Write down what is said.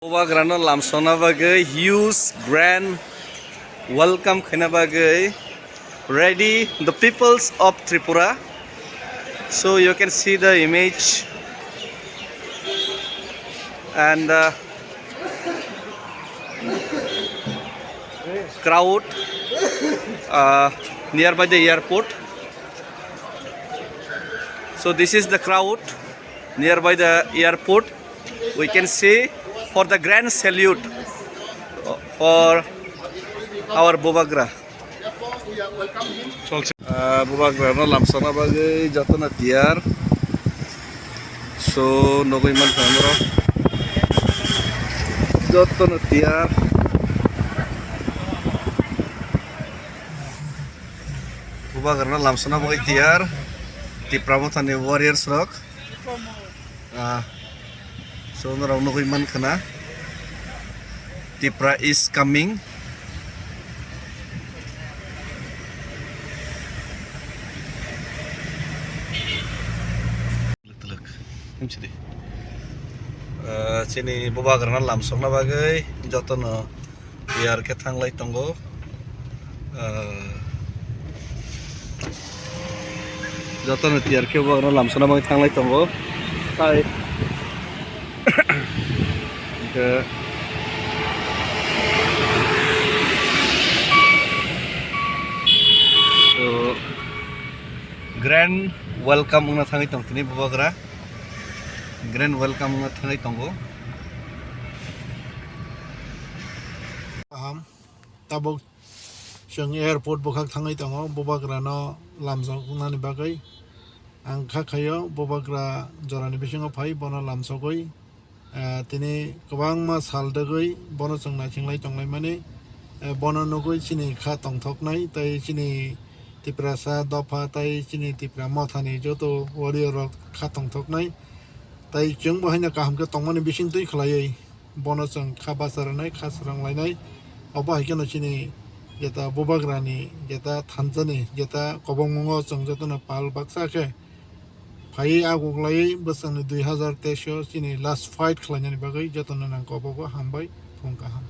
Bubagra no lamsona bagai huge grand welcome khana bagai ready the peoples of Tripura. So you can see the image and crowd nearby the airport. So this is the crowd nearby the airport. We can see for the grand salute for our Bubagra. Bubagra no lamsana bagai jatona tiar. So nogoi man kamro jatona tiar. Bubagra no lamsana bagai tiar. Tipra mo thane warriors rock. So narang nogoi man kana. Tipra is coming. Look. Sini Bubagra na lamsong na bagay joto no biar ke thanglai tongo joto no tiar ke Bubagra na lamsong na bagay thanglai tongo tai so grand welcome ungna thangai tong tini Bubagra grand welcome ungna thangai tongo tabok seng airport bokak thangai tongo Bubagra no lamsong ungna ni bagai ang khakhayo Bubagra jorani bisingo phai bono lamsogoi tini kwbang ma sal dagoi bono chongna chinglai tonglai mani bono nogoi chini kha tongthoknai tai chini Tipra sa dopa tai chini Tipra mothani joto warrior rok kha tongthoknai tai chung bo haina kaham ke tongmani bising tui khlai bono chong kha basarnai kha saranglainai oba haikeno chini jeta Bubagra ni jeta thanjani jeta kobong mongo chong jotona pal baksa ke phai aguglai bosang 2023 chini last fight khlainani bagai jotona nang kobogo hambai phongkaham.